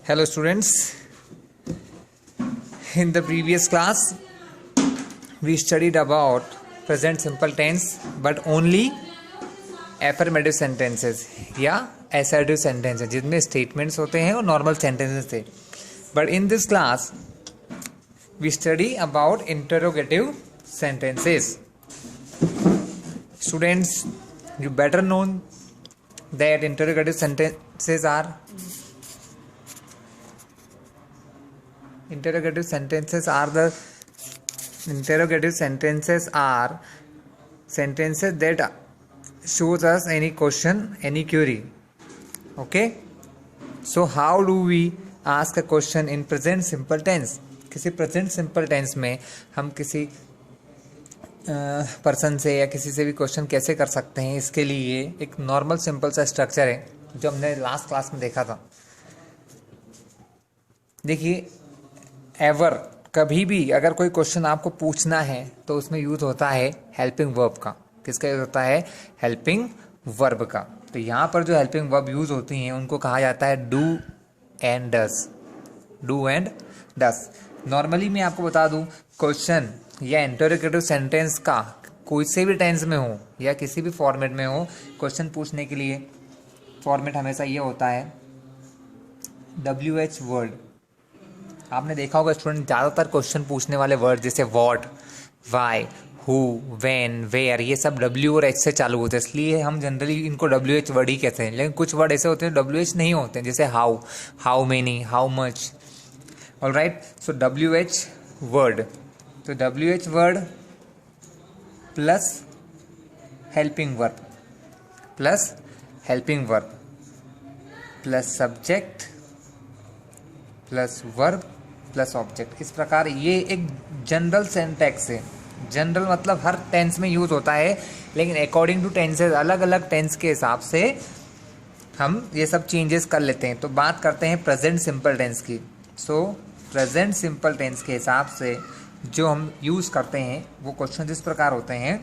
Hello students, in the previous class we studied about present simple tense but only affirmative sentences या assertive sentences जिनमें statements होते हैं और normal sentences थे. But in this class we study about interrogative sentences. Students, you better know that interrogative sentences are sentences that shows us any question, any query. Okay, so how do we ask a question in present simple tense? किसी present simple tense में हम किसी person से या किसी से भी question कैसे कर सकते हैं, इसके लिए एक नॉर्मल सिंपल सा स्ट्रक्चर है जो हमने लास्ट क्लास में देखा था. देखिए, एवर कभी भी अगर कोई क्वेश्चन आपको पूछना है तो उसमें यूज होता है हेल्पिंग वर्ब का. किसका यूज होता है? हेल्पिंग वर्ब का. तो यहाँ पर जो हेल्पिंग वर्ब यूज होती हैं उनको कहा जाता है do and does. Do and does. Normally मैं आपको बता दूं, क्वेश्चन या इंटरोगेटिव सेंटेंस का कोई से भी टेंस में हो या किसी भी फॉर्मेट में हो, क्वेश्चन पूछने के लिए फॉर्मेट हमेशा ये होता है WH वर्ड. आपने देखा होगा स्टूडेंट, ज़्यादातर क्वेश्चन पूछने वाले वर्ड जैसे what, why, who, when, where, ये सब W और H से चालू होते हैं, इसलिए हम जनरली इनको WH वर्ड ही कहते हैं. लेकिन कुछ वर्ड ऐसे होते हैं WH नहीं होते हैं, जैसे how, how many, how much. Alright, so WH word. तो WH word plus helping verb plus subject plus verb plus object. इस प्रकार ये एक जनरल सेंटेक्स है. जनरल मतलब हर टेंस में यूज होता है, लेकिन अकॉर्डिंग टू टेंसेज, अलग अलग टेंस के हिसाब से हम ये सब चेंजेस कर लेते हैं. तो बात करते हैं प्रेजेंट सिंपल टेंस की. सो प्रेजेंट सिंपल टेंस के हिसाब से जो हम यूज करते हैं वो क्वेश्चन इस प्रकार होते हैं.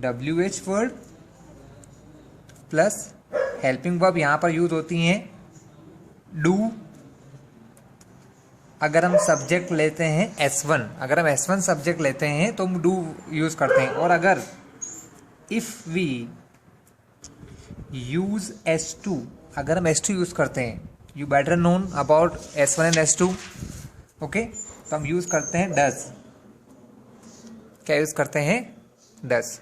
WH word plus helping verb यहाँ पर यूज होती हैं डू. अगर हम सब्जेक्ट लेते हैं S1, अगर हम S1 सब्जेक्ट लेते हैं तो हम डू यूज करते हैं. और अगर इफ वी यूज S2, अगर हम S2 यूज करते हैं, you better known about S1 and S2. Okay, तो हम यूज करते हैं डस. क्या यूज करते हैं? डस.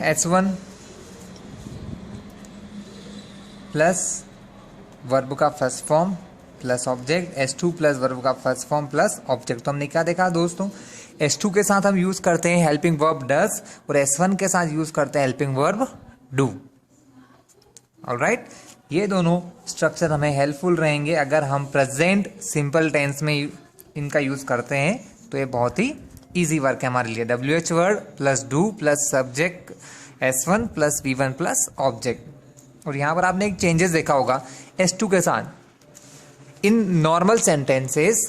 S1 प्लस वर्ब का first form plus object, S2 plus verb का फर्स्ट फॉर्म प्लस ऑब्जेक्ट. तो हमने क्या देखा दोस्तों? S2 के साथ हम यूज करते हैं हेल्पिंग वर्ब डस और S1 के साथ यूज करते हैं हेल्पिंग वर्ब डू. ऑलराइट, ये दोनों स्ट्रक्चर हमें हेल्पफुल रहेंगे अगर हम प्रेजेंट सिंपल टेंस में इनका यूज करते हैं. तो ये बहुत ही इजी वर्क है हमारे लिए. WH word plus do plus subject S1 plus V1 plus object. और यहाँ पर आपने एक चेंजेस देखा होगा S2 के साथ. In normal sentences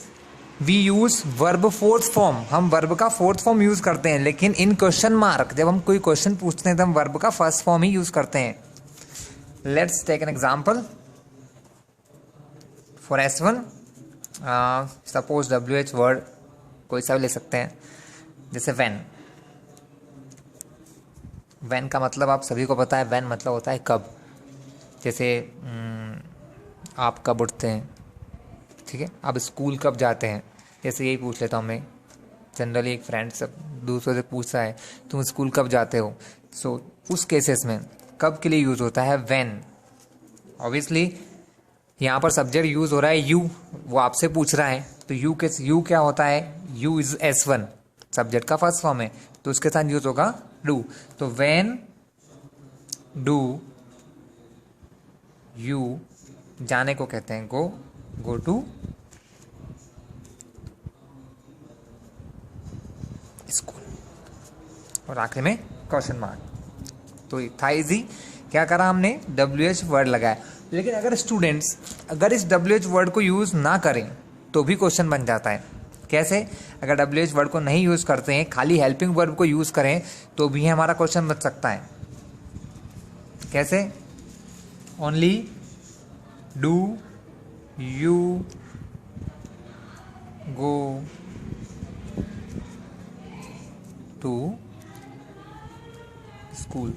we use verb fourth form. हम वर्ब का फोर्थ फॉर्म यूज करते हैं, लेकिन इन क्वेश्चन मार्क जब हम कोई क्वेश्चन पूछते हैं तो हम वर्ब का फर्स्ट फॉर्म ही यूज करते हैं. Let's take an example for S1. Suppose WH word कोई सा भी ले सकते हैं, जैसे when. when का मतलब आप सभी को पता है. when मतलब होता है कब. जैसे आप कब उठते हैं, ठीक है, आप स्कूल कब जाते हैं, जैसे यही पूछ लेता हूँ मैं. जनरली एक फ्रेंड सब दूसरों से पूछता है तुम स्कूल कब जाते हो. सो उस केसेस में कब के लिए यूज होता है when. ऑब्वियसली यहाँ पर सब्जेक्ट यूज हो रहा है यू, वो आपसे पूछ रहा है, तो यू क्या होता है? यू इज S1, सब्जेक्ट का फर्स्ट फॉर्म है, तो उसके साथ यूज होगा डू. तो when डू यू जाने को कहते हैं गो टू स्कूल. और आखिर में क्वेश्चन मार्क. तो था इजी. क्या करा हमने? WH वर्ड लगाया. लेकिन अगर स्टूडेंट्स अगर इस WH वर्ड को यूज़ ना करें तो भी क्वेश्चन बन जाता है. कैसे? अगर WH वर्ड को नहीं यूज़ करते हैं, खाली हेल्पिंग वर्ब को यूज़ करें तो भी हमारा क्वेश्चन बन सकता है. कैसे? Only do you go to school.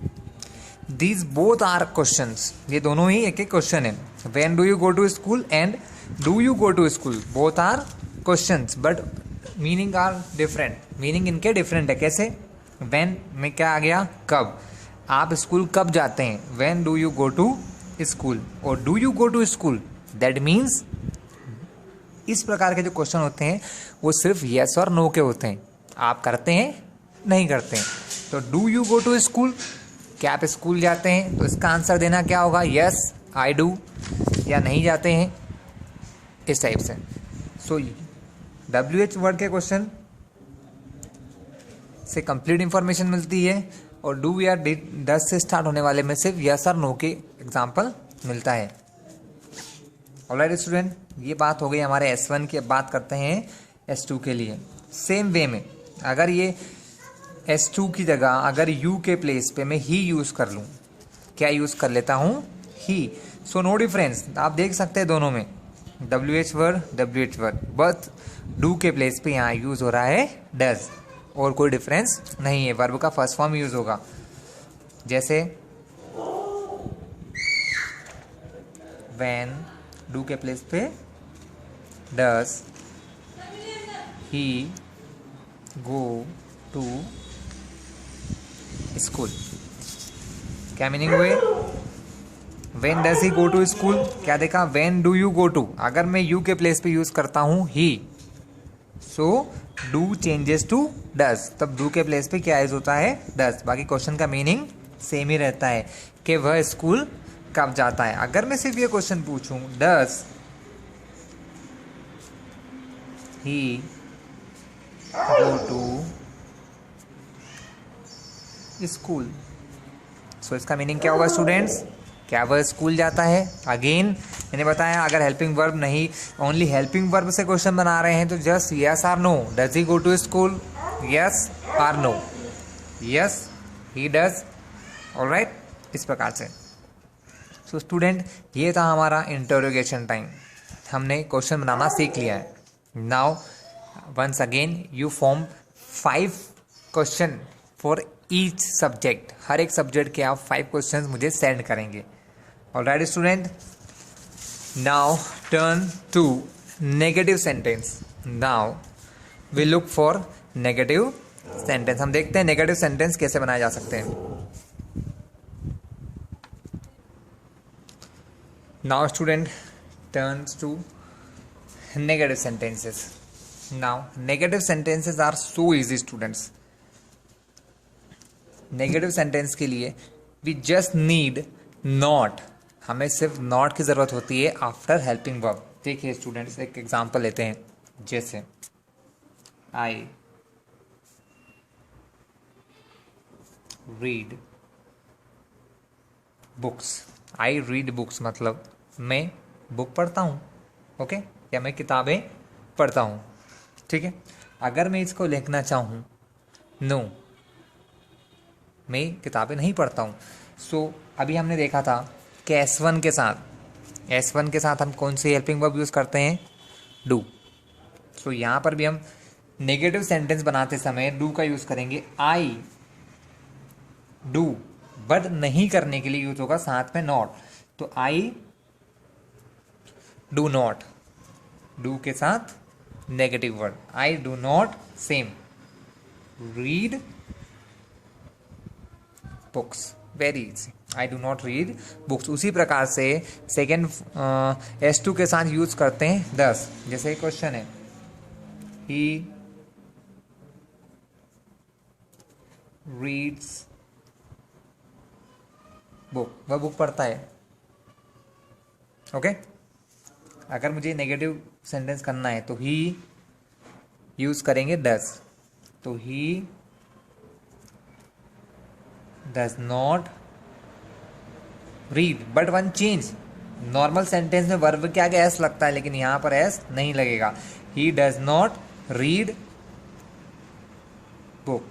These both are questions, ये दोनों ही एक एक क्वेश्चन है। When do you go to school and do you go to school, both are questions but meaning are different. Meaning इनके different है। कैसे? When में क्या आ गया? कब। आप स्कूल कब जाते हैं? When do you go to school. और do you go to school, that means इस प्रकार के जो क्वेश्चन होते हैं वो सिर्फ यस और नो के होते हैं। आप करते हैं, नहीं करते हैं। तो do you go to school, क्या आप स्कूल जाते हैं? तो इसका आंसर देना क्या होगा? यस आई डू, या नहीं जाते हैं, इस टाइप से। सो WH वर्ड के क्वेश्चन से कंप्लीट इंफॉर्मेशन मिलती है और डू या डज से स्टार्ट होने वाले में सिर्फ यस और नो के एग्जाम्पल मिलता है। ऑलराइट स्टूडेंट, ये बात हो गई हमारे S1 की। अब बात करते हैं S2 के लिए। सेम वे में अगर ये S2 की जगह अगर यू के प्लेस पे मैं ही यूज़ कर लूँ, क्या यूज़ कर लेता हूँ? ही। सो नो डिफरेंस, आप देख सकते हैं दोनों में WH वर्ड, बट डू के प्लेस पे यहाँ यूज़ हो रहा है डज, और कोई डिफरेंस नहीं है। वर्ब का फर्स्ट फॉर्म यूज़ होगा। जैसे व्हेन, डू के प्लेस पे does he go to school. क्या मीनिंग हुए? When does he go to school, क्या देखा? When do you go to, अगर मैं यू के प्लेस पे यूज करता हूं he, so do changes to does, तब डू के प्लेस पे क्या यूज होता है? डज। बाकी क्वेश्चन का मीनिंग सेम ही रहता है कि वह स्कूल कब जाता है। अगर मैं सिर्फ ये क्वेश्चन पूछूं does he go to school, so इसका मीनिंग क्या होगा स्टूडेंट्स? क्या वह स्कूल जाता है? अगेन मैंने बताया, अगर हेल्पिंग वर्ब नहीं, ओनली हेल्पिंग वर्ब से क्वेश्चन बना रहे हैं तो जस्ट यस और no. Does he go to school, yes और no? Yes he does. Alright, इस प्रकार से। सो स्टूडेंट, ये था हमारा इंटरोगेशन टाइम। हमने क्वेश्चन बनाना सीख लिया है। Now once again you form 5 question for each subject. हर एक सब्जेक्ट के आप 5 क्वेश्चंस मुझे सेंड करेंगे। Alright student, now turn to negative sentence. Now we look for negative sentence. हम देखते हैं नेगेटिव सेंटेंस कैसे बनाए जा सकते हैं। Now student turns to negative sentences. Now negative sentences are so easy students. Negative sentence के लिए वी जस्ट नीड नॉट, हमें सिर्फ नॉट की जरूरत होती है आफ्टर हेल्पिंग वर्ब। देखिए स्टूडेंट्स, एक एग्जांपल लेते हैं। जैसे I read books. I read books मतलब मैं बुक पढ़ता हूँ, ओके, या मैं किताबें पढ़ता हूँ। ठीक है। अगर मैं इसको लिखना चाहूँ नो, मैं किताबें नहीं पढ़ता हूँ। सो अभी हमने देखा था कि S1 के साथ हम कौन सी हेल्पिंग वर्ब यूज़ करते हैं? डू। सो यहाँ पर भी हम नेगेटिव सेंटेंस बनाते समय डू का यूज़ करेंगे। आई डू, बट नहीं करने के लिए यूज होगा साथ में नॉट। तो आई डू नॉट, डू के साथ negative word. I do not same read books, very easy. I do not read books. उसी प्रकार से सेकेंड S2 के साथ यूज करते हैं 10। जैसे क्वेश्चन है ही रीड्स बुक, वह बुक पढ़ता है। ओके। अगर मुझे नेगेटिव सेंटेंस करना है तो ही यूज करेंगे डज। तो he does not read, but one change. Normal sentence में वर्ब के आगे एस लगता है, लेकिन यहां पर एस नहीं लगेगा। He does not read book.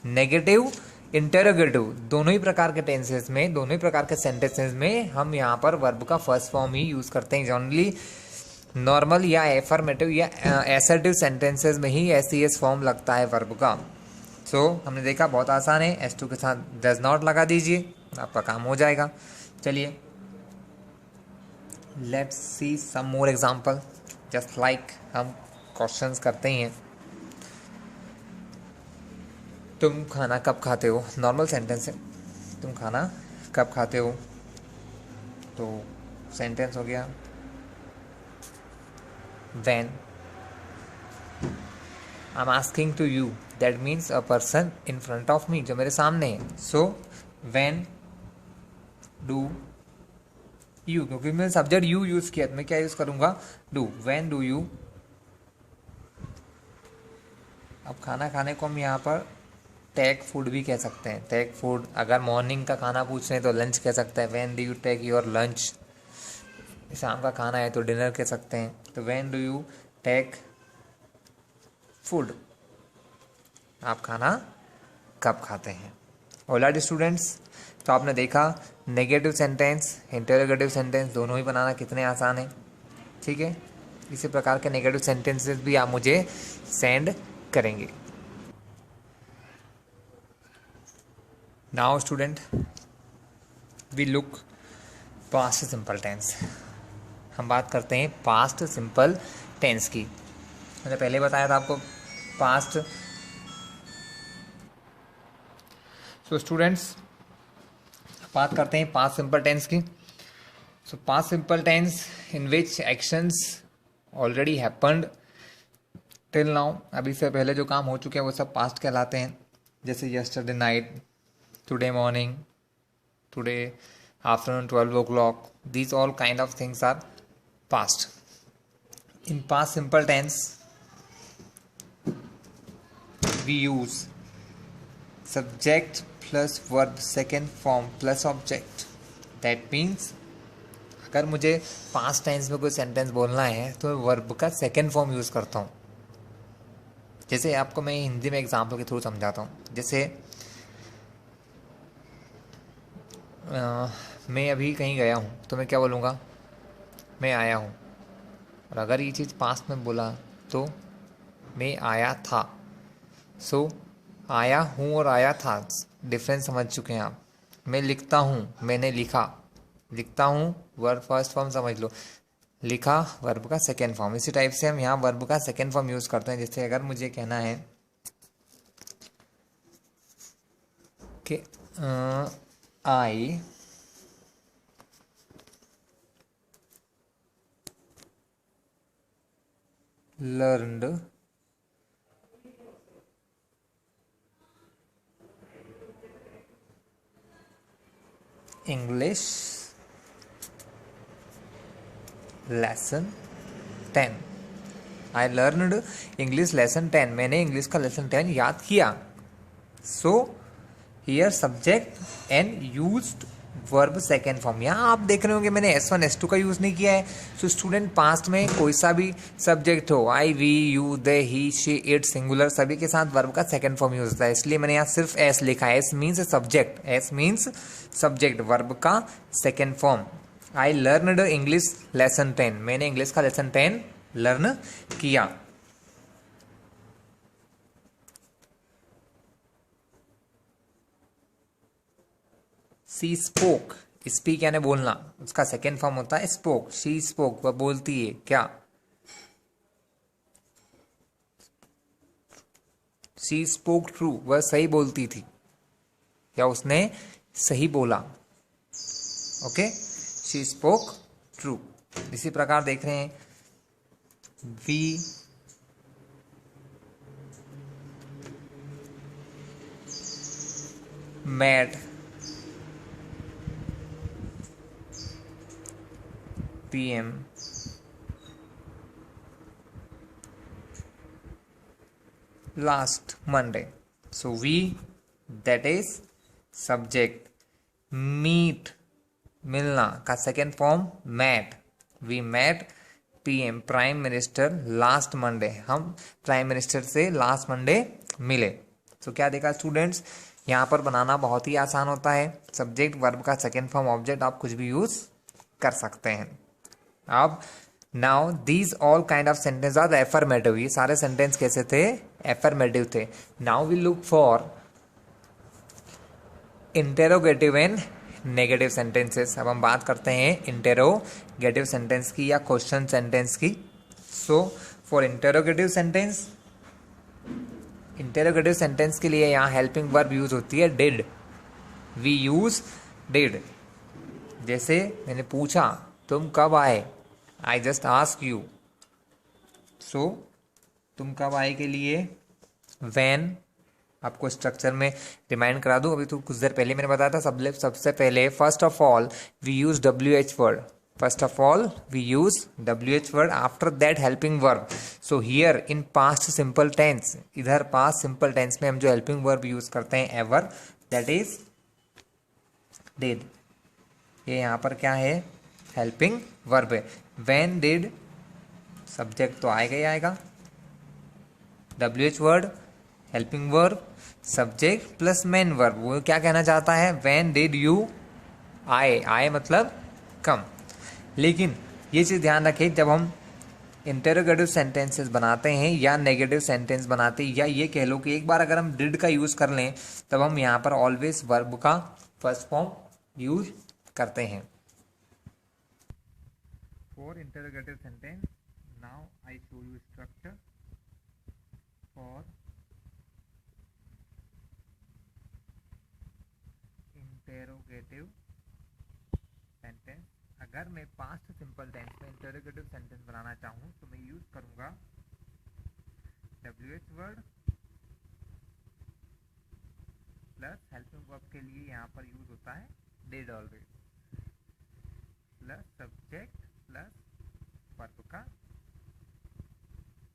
Negative interrogative, दोनों ही प्रकार के टेंसेस में, दोनों ही प्रकार के सेंटेंसेस में हम यहाँ पर वर्ब का फर्स्ट फॉर्म ही यूज करते हैं। जनरली नॉर्मल या एफर्मेटिव या एसर्टिव सेंटेंसेस में ही एस फॉर्म लगता है वर्ब का। सो हमने देखा बहुत आसान है, S2 के साथ डज नॉट लगा दीजिए, आपका काम हो जाएगा। चलिए let's see some more example, just like हम क्वेश्चंस करते ही हैं। तुम खाना कब खाते हो, नॉर्मल सेंटेंस है, तुम खाना कब खाते हो, तो सेंटेंस हो गया when। I'm asking to you, that means a person in front of me, जो मेरे सामने है। So when do you, क्योंकि मैंने सब्जेक्ट you यूज किया, मैं क्या यूज करूंगा, do। when do you, अब खाना खाने को हम यहाँ पर टेक फूड भी कह सकते हैं। टेक फूड, अगर मॉर्निंग का खाना पूछ रहे हैं तो लंच कह सकते हैं, when do you take your lunch। शाम का खाना है तो डिनर कह सकते हैं, तो when do you take food, आप खाना कब खाते हैं। ऑलराइट स्टूडेंट्स, तो आपने देखा नेगेटिव सेंटेंस, इंटरोगेटिव सेंटेंस दोनों ही बनाना कितने आसान है, ठीक है। इसी प्रकार के नेगेटिव सेंटेंसेस भी आप मुझे सेंड करेंगे। Now student we look past simple tense. हम बात करते हैं पास्ट सिंपल टेंस की। मैंने पहले बताया था आपको पास्ट। सो स्टूडेंट्स बात करते हैं पास्ट सिंपल टेंस की। So past simple tense in which actions already happened till now, अभी से पहले जो काम हो चुके हैं वो सब पास्ट कहलाते हैं। जैसे yesterday night, today morning, today afternoon 12 o'clock, these all kind of things are past. In past simple tense we use subject plus verb second form plus object. That means अगर मुझे पास्ट टेंस में कोई sentence बोलना है तो मैं verb का second form use करता हूँ। जैसे आपको मैं हिंदी में एग्जाम्पल के थ्रू समझाता हूँ। जैसे मैं अभी कहीं गया हूँ तो मैं क्या बोलूँगा, मैं आया हूँ। और अगर ये चीज़ पास्ट में बोला तो मैं आया था। सो आया हूँ और आया था डिफरेंस समझ चुके हैं आप। मैं लिखता हूँ, मैंने लिखा, लिखता हूँ वर्ब फर्स्ट फॉर्म समझ लो, लिखा वर्ब का सेकेंड फॉर्म। इसी टाइप से हम यहाँ वर्ब का सेकेंड फॉर्म यूज़ करते हैं। जैसे अगर मुझे कहना है कि आई learned English lesson 10। I learned English lesson 10, मैंने इंग्लिश का लेसन 10 याद किया। So here subject and used verb second form. यहाँ आप देख रहे होंगे मैंने S1 S2 का यूज़ नहीं किया है। सो स्टूडेंट पास्ट में कोई सा भी सब्जेक्ट हो, I we you they he she it singular, सभी के साथ वर्ब का सेकेंड फॉर्म यूज होता है। इसलिए मैंने यहाँ सिर्फ एस लिखा है। S means subject, S means subject, verb का second form. I learned English lesson 10, मैंने इंग्लिश का लेसन 10 लर्न किया। सी स्पोक, स्पीक यानी बोलना, उसका सेकेंड फॉर्म होता है स्पोक। शी स्पोक, वह बोलती है क्या। शी स्पोक ट्रू, वह सही बोलती थी या उसने सही बोला। Okay, she spoke true. इसी प्रकार देख रहे हैं we met PM last Monday. So we, that is subject, meet मिलना का second form met, we met PM prime minister last Monday, हम प्राइम मिनिस्टर से लास्ट मंडे मिले। तो क्या देखा स्टूडेंट्स, यहाँ पर बनाना बहुत ही आसान होता है। सब्जेक्ट वर्ब का सेकेंड फॉर्म ऑब्जेक्ट आप कुछ भी यूज कर सकते हैं। अब now these all kind of sentence are affirmative, ये सारे सेंटेंस कैसे थे? एफर्मेटिव थे। Now we look for interrogative and negative sentences. अब हम बात करते हैं इंटेरोगेटिव सेंटेंस की या क्वेश्चन सेंटेंस की। सो फॉर इंटेरोगेटिव सेंटेंस के लिए यहाँ हेल्पिंग वर्ब यूज होती है डिड। We use did. जैसे मैंने पूछा तुम कब आए, आई जस्ट आस्क यू। सो तुम कब आए के लिए वैन। आपको स्ट्रक्चर में रिमाइंड करा दूं, अभी तो कुछ देर पहले मैंने बताया था। सबसे पहले first of all we use WH word. First of all we use WH word, after that helping verb. So here in past simple tense, इधर पास्ट सिंपल टेंस में हम जो हेल्पिंग वर्ब यूज करते हैं एवर, दैट इज डिड। ये यहाँ पर क्या है? हेल्पिंग वर्ब है। व्हेन डिड, सब्जेक्ट तो आएगा ही आएगा। WH word, helping verb, subject plus main verb. वो क्या कहना चाहता है? व्हेन डिड यू आए। आए मतलब कम। लेकिन ये चीज़ ध्यान रखें, जब हम इंटेरोगेटिव सेंटेंसेस बनाते हैं या नेगेटिव सेंटेंस बनाते हैं, या ये कह लो कि एक बार अगर हम डिड का यूज़ कर लें, तब हम यहाँ पर ऑलवेज वर्ब का फर्स्ट फॉर्म यूज करते हैं। For interrogative sentence now I show you structure for interrogative sentence. अगर मैं पास्ट सिंपल टेंस में इंटेरोगेटिव सेंटेंस बनाना चाहूँ तो मैं यूज करूंगा WH word plus helping verb के लिए यहाँ पर यूज होता है did always, plus subject plus verb का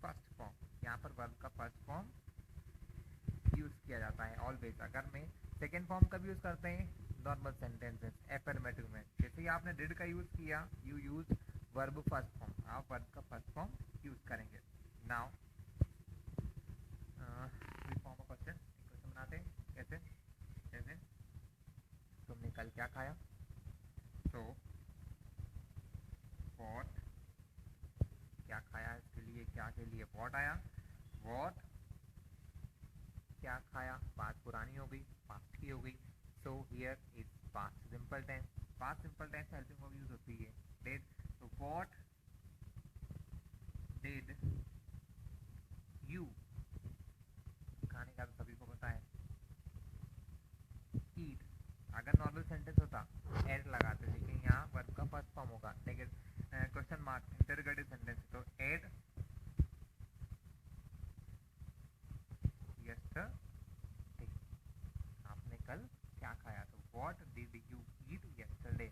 फर्स्ट फॉर्म। यहाँ पर वर्ब का फर्स्ट फॉर्म यूज किया जाता है ऑलवेज। अगर मैं सेकेंड फॉर्म कब यूज करते हैं? नॉर्मल सेंटेंसेस एफर्मेटिव में। जैसे ही आपने डिड का यूज किया, you use verb first form, आप वर्ब का फर्स्ट फॉर्म यूज करेंगे। Now we form a question बनाते हैं। कैसे? जैसे तुमने कल क्या खाया? तो व्हाट, क्या खाया, इसके लिए क्या के लिए व्हाट आया। व्हाट क्या खाया, बात पुरानी हो गई, पास्ट की हो गई। So here is past simple tense. Past simple tense में हेल्पिंग वर्ब यूज होती है डिड। तो व्हाट डिड यू, खाने का तो सभी को पता है, ईट। अगर नॉर्मल सेंटेंस होता एड लगाते, लेकिन यहाँ वर्ब का फर्स्ट फॉर्म होगा क्वेश्चन मार्क इंटरोगेटिव सेंटेंस, तो एड यस्टरडे, आपने कल क्या खाया। तो what did you eat yesterday.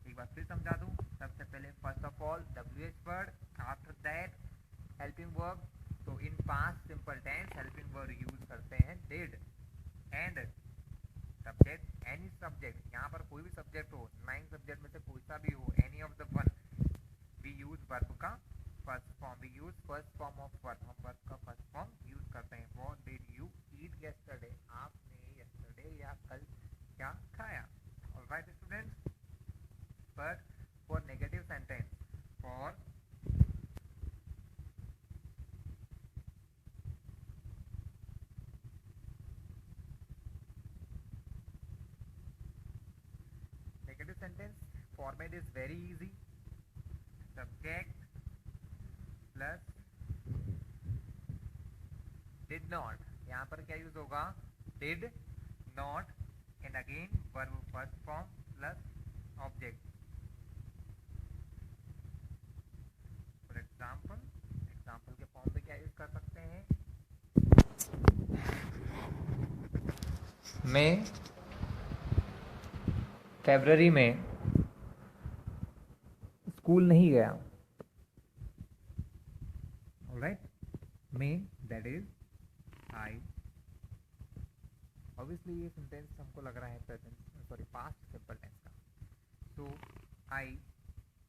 एक बार फिर समझा दूं। सबसे पहले first of all WH word, after that helping verb. तो in past simple tense helping verb use करते हैं did. And subject, any subject, यहाँ पर कोई भी सब्जेक्ट हो, 9 सब्जेक्ट में से कोई सा भी हो, any of the one, we use verb का first form. We use first form of verb, हम वर्ब का फर्स्ट फॉर्म यूज करते हैं। What did you eat yesterday, आपने यस्टरडे या कल क्या खाया। Alright students, but for negative sentence, for negative sentence format is very easy. Subject plus did not, यहाँ पर क्या यूज होगा? Did not, and again verb first form plus object. For example के फॉर्म पे क्या यूज कर सकते हैं? मैं फरवरी में स्कूल नहीं गया। Alright, may that is I. Obviously ये सेंटेंस हमको लग रहा है present, sorry past simple tense का। तो आई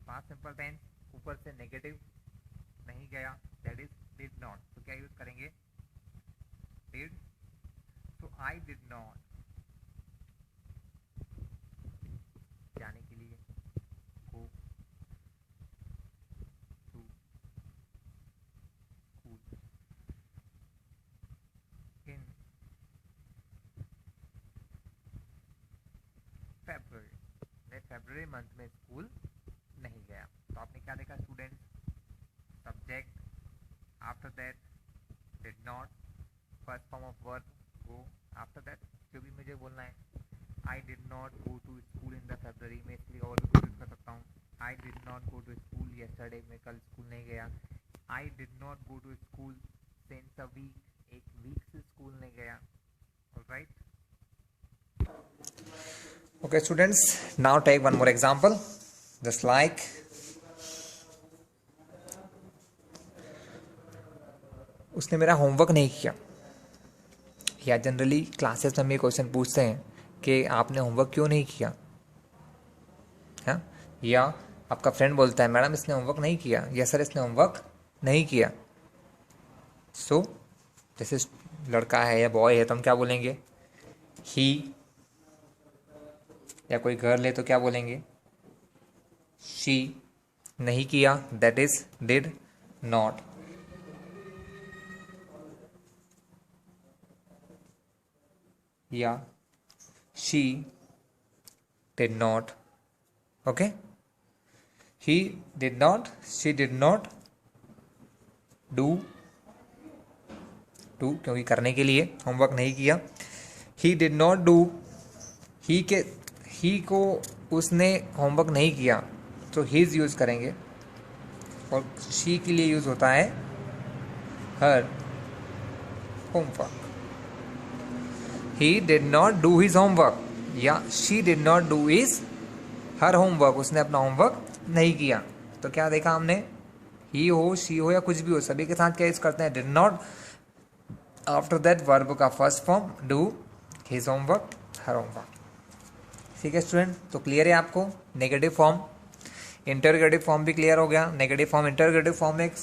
पास्ट सिंपल टेंस, ऊपर से नेगेटिव, नहीं गया, दैट इज डिड नॉट। तो क्या यूज करेंगे? डिड। तो आई डिड नॉट फेब्रुवरी, मैं फेब्रुवरी मंथ में स्कूल नहीं गया। तो आपने क्या देखा student, subject, after that did not, first form of verb go, after that जो भी मुझे बोलना है, I did not go to school in the February, मैं इसलिए और भी यूज कर सकता हूँ, I did not go to school yesterday, मैं कल स्कूल नहीं गया, I did not go to school since a week, एक वीक से स्कूल नहीं गया। Alright, okay students, now take one more example, just like उसने मेरा होमवर्क नहीं किया, या जनरली क्लासेस में हम ये क्वेश्चन पूछते हैं कि आपने होमवर्क क्यों नहीं किया, हाँ, या आपका फ्रेंड बोलता है मैडम इसने होमवर्क नहीं किया, या सर इसने होमवर्क नहीं किया। सो जैसे लड़का है या बॉय है तो हम क्या बोलेंगे, ही, या कोई गर्ल है तो क्या बोलेंगे, शी। नहीं किया दैट इज डिड नॉट, या she did not. Okay, he did not, she did not, do, do क्योंकि करने के लिए, होमवर्क नहीं किया। ही डिड नॉट डू, ही को उसने होमवर्क नहीं किया तो हीज यूज करेंगे, और शी के लिए यूज होता है her homework. He did not do his homework, या she did not do his her homework, उसने अपना होमवर्क नहीं किया। तो क्या देखा हमने, ही हो, शी हो, या कुछ भी हो, सभी के साथ क्या यूज करते हैं, did not, after that verb का first form do, his homework, her homework. ठीक है स्टूडेंट, तो क्लियर है आपको नेगेटिव फॉर्म, इंटरगेटिव फॉर्म भी क्लियर हो गया। नेगेटिव फॉर्म, इंटरगेटिव फॉर्म में एक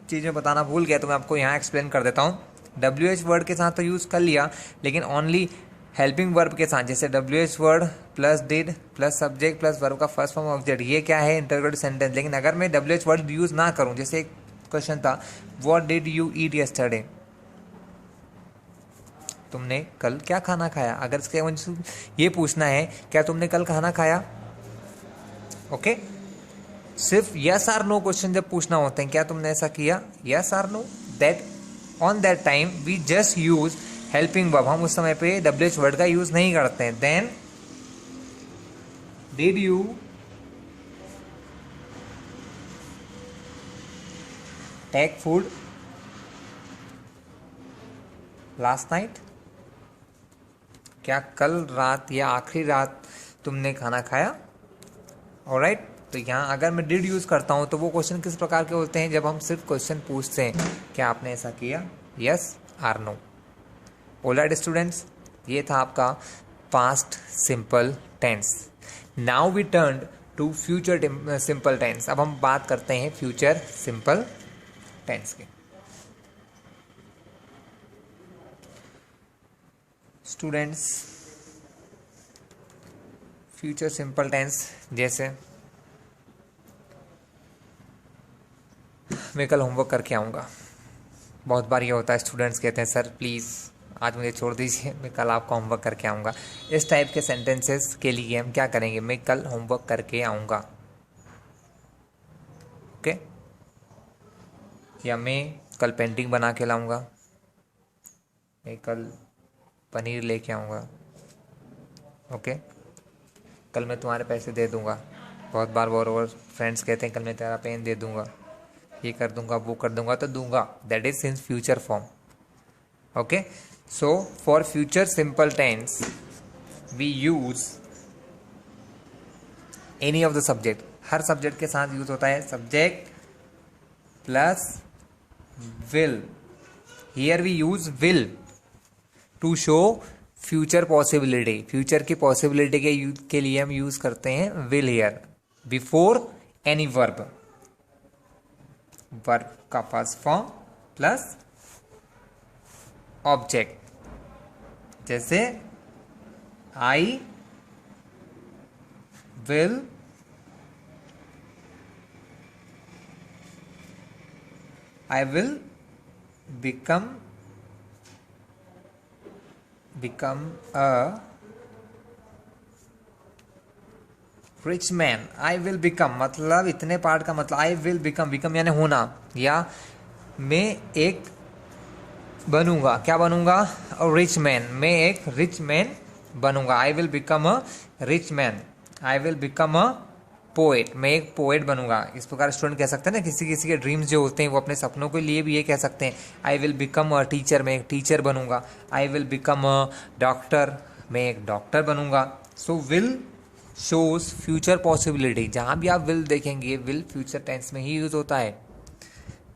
चीज़ में बताना भूल गया तो मैं आपको यहाँ एक्सप्लेन कर देता हूँ। WH वर्ड के साथ तो यूज़ कर लिया, लेकिन ओनली हेल्पिंग वर्ब के साथ, जैसे WH word plus did plus subject plus verb का फर्स्ट फॉर्म ऑब्जेक्ट, ये क्या है, इंटरगेटिव सेंटेंस। लेकिन अगर मैं WH वर्ड यूज़ ना करूँ, जैसे एक क्वेश्चन था, what did you eat yesterday, तुमने कल क्या खाना खाया, अगर इसके मुझे ये पूछना है क्या तुमने कल खाना खाया, ओके, सिर्फ यस आर नो क्वेश्चन जब पूछना होते हैं, क्या तुमने ऐसा किया, yes or no, that on that time we just use helping verb, हम उस समय पे WH वर्ड का यूज नहीं करते हैं। Then did you take food last night, क्या कल रात या आखिरी रात तुमने खाना खाया। ऑलराइट, तो यहाँ अगर मैं डिड यूज़ करता हूँ तो वो क्वेश्चन किस प्रकार के होते हैं, जब हम सिर्फ क्वेश्चन पूछते हैं क्या आपने ऐसा किया, yes or no. Alright students, ये था आपका past simple tense. Now we turn to future simple tense. अब हम बात करते हैं फ्यूचर सिंपल टेंस के। स्टूडेंट्स, फ्यूचर सिंपल टेंस, जैसे मैं कल होमवर्क करके आऊँगा। बहुत बार ये होता है, स्टूडेंट्स कहते हैं सर प्लीज़ आज मुझे छोड़ दीजिए, मैं कल आपका होमवर्क करके आऊँगा। इस टाइप के सेंटेंसेस के लिए हम क्या करेंगे, मैं कल होमवर्क करके आऊँगा, ओके, या मैं कल पेंटिंग बना के लाऊँगा, मैं कल पनीर लेके आऊँगा, ओके, कल मैं तुम्हारे पैसे दे दूँगा। बहुत बार और फ्रेंड्स कहते हैं कल मैं तेरा पेन दे दूँगा, ये कर दूँगा, वो कर दूँगा, तो दूँगा that is in future form, okay. So for future simple tense we use any of the subject, हर सब्जेक्ट के साथ यूज होता है subject plus will. Here we use will to show future possibility, future की possibility के लिए हम use करते हैं will here before any verb, verb का फर्स्ट फॉर्म प्लस ऑब्जेक्ट, जैसे I will become a rich man, I will become मतलब इतने पार्ट का मतलब आई विल बिकम, बिकम यानी होना, या मैं एक बनूंगा, क्या बनूंगा, रिच मैन, मैं एक रिच मैन बनूंगा, आई will become a rich man, I will become a poet, मैं एक पोएट बनूंगा। इस प्रकार स्टूडेंट कह सकते हैं ना, किसी किसी के ड्रीम्स जो होते हैं वो अपने सपनों के लिए भी ये कह सकते हैं, आई विल बिकम अ टीचर, मैं एक टीचर बनूंगा, आई विल बिकम अ डॉक्टर, मैं एक डॉक्टर बनूंगा। So will shows future possibility, जहां भी आप विल देखेंगे विल फ्यूचर टेंस में ही यूज होता है,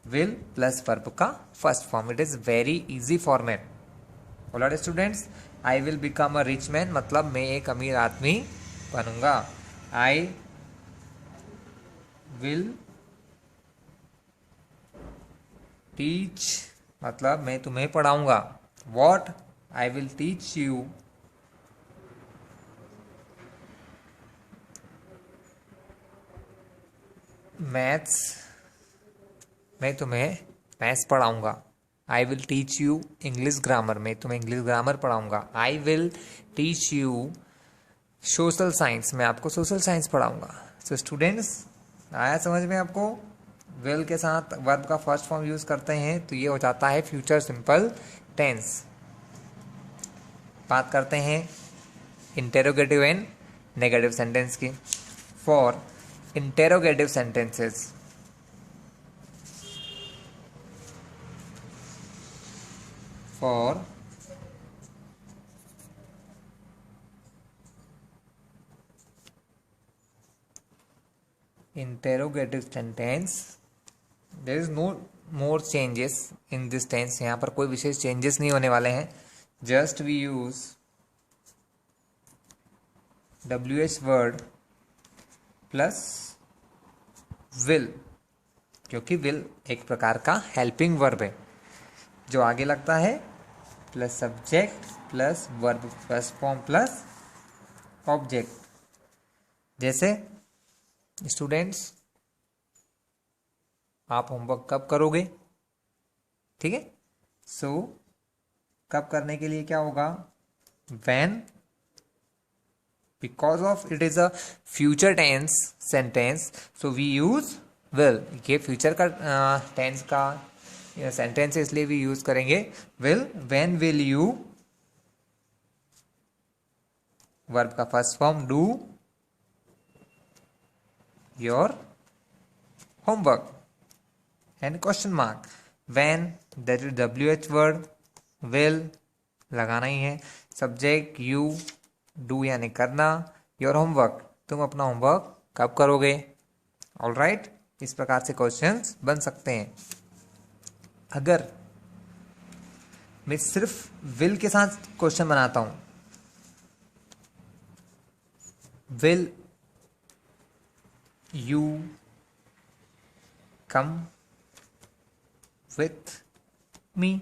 विल प्लस वर्ब का first form, it is very easy format. Alright students, I will become a rich man मतलब मैं एक अमीर आदमी बनूंगा, आई विल टीच मतलब मैं तुम्हें पढ़ाऊंगा, what, I will teach you maths, मैं तुम्हें मैथ्स पढ़ाऊंगा, I will teach you English grammar, मैं तुम्हें इंग्लिश ग्रामर पढ़ाऊंगा, I will teach you social science, मैं आपको सोशल साइंस पढ़ाऊंगा। सो स्टूडेंट्स, आया समझ में आपको, विल के साथ वर्ब का फर्स्ट फॉर्म यूज करते हैं तो ये हो जाता है फ्यूचर सिंपल टेंस। बात करते हैं इंटेरोगेटिव एंड नेगेटिव सेंटेंस की। For interrogative sentences, for interrogative sentence there is no more changes in this tense, यहाँ पर कोई विशेष चेंजेस नहीं होने वाले हैं, just we use WH word plus will, क्योंकि विल एक प्रकार का हेल्पिंग वर्ब है जो आगे लगता है plus subject plus verb first form plus object. जैसे स्टूडेंट्स, आप होमवर्क कब करोगे, ठीक है, सो कब करने के लिए क्या होगा, when, because of it is a future tense sentence so we use will, ये फ्यूचर का टेंस का सेंटेंस है इसलिए भी यूज करेंगे will. When will you, verb का first form do your homework and question mark, when that is WH word, will लगाना ही है, सब्जेक्ट यू, डू यानी करना, योर होमवर्क तुम अपना होमवर्क कब करोगे। ऑलराइट, इस प्रकार से क्वेश्चंस बन सकते हैं। अगर मैं सिर्फ विल के साथ क्वेश्चन बनाता हूं, विल यू कम विथ मी,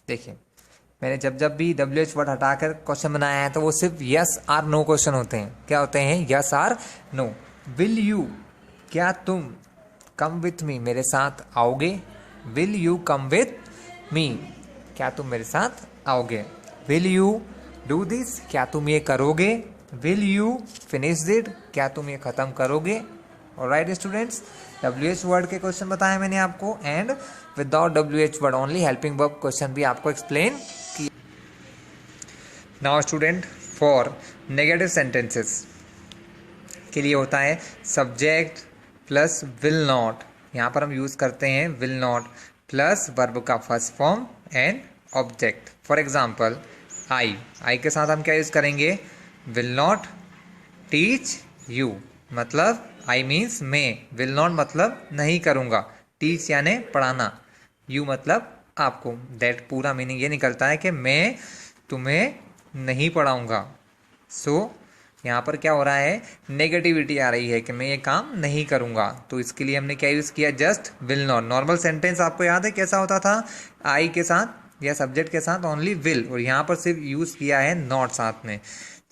देखिए मैंने जब भी WH वर्ड हटाकर क्वेश्चन बनाया है तो वो सिर्फ यस आर नो क्वेश्चन होते हैं। क्या होते हैं, yes or no. Will you, क्या तुम, कम विथ मी मेरे साथ आओगे, will you come with me, क्या तुम मेरे साथ आओगे, विल यू डू दिस, क्या तुम ये करोगे, विल यू फिनिश इट, क्या तुम ये खत्म करोगे। ऑलराइट स्टूडेंट्स, WH वर्ड के क्वेश्चन बताए मैंने आपको, and without WH word only helping verb question भी आपको एक्सप्लेन किया। Now student, for negative sentences के लिए होता है सब्जेक्ट प्लस विल नॉट, यहाँ पर हम यूज करते हैं विल नॉट प्लस वर्ब का first form and object. For example I के साथ हम क्या यूज करेंगे, विल नॉट टीच यू, मतलब आई मीन्स मैं, विल नॉट मतलब नहीं करूँगा, टीच यानी पढ़ाना, यू मतलब आपको, दैट पूरा मीनिंग ये निकलता है कि मैं तुम्हें नहीं पढ़ाऊँगा। सो यहाँ पर क्या हो रहा है, नेगेटिविटी आ रही है कि मैं ये काम नहीं करूँगा, तो इसके लिए हमने क्या यूज़ किया, just will not. Normal sentence आपको याद है कैसा होता था, आई के साथ या सब्जेक्ट के साथ ओनली विल, और यहाँ पर सिर्फ यूज़ किया है नॉट साथ में।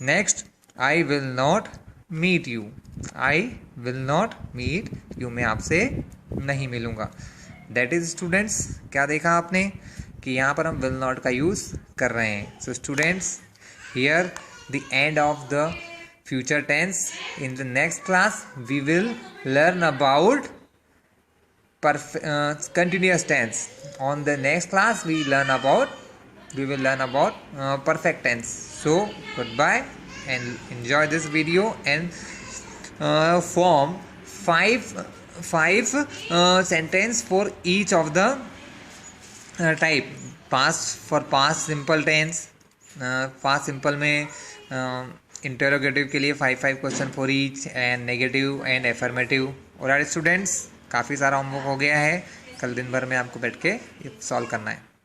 Next, I will not meet you, I will not meet you, मैं आपसे नहीं मिलूँगा। दैट इज स्टूडेंट्स, क्या देखा आपने कि यहाँ पर हम विल नॉट का यूज़ कर रहे हैं। So students, here the end of the future tense. In the next class we will learn about continuous tense. On the next class we will learn about perfect tense. So goodbye and enjoy this video, and form five sentence for each of the type. past for past simple tense, past simple में interrogative के लिए 5 question for each, and negative and affirmative. और students काफ़ी सारा homework हो गया है, कल दिन भर में आपको बैठ के ये सॉल्व करना है.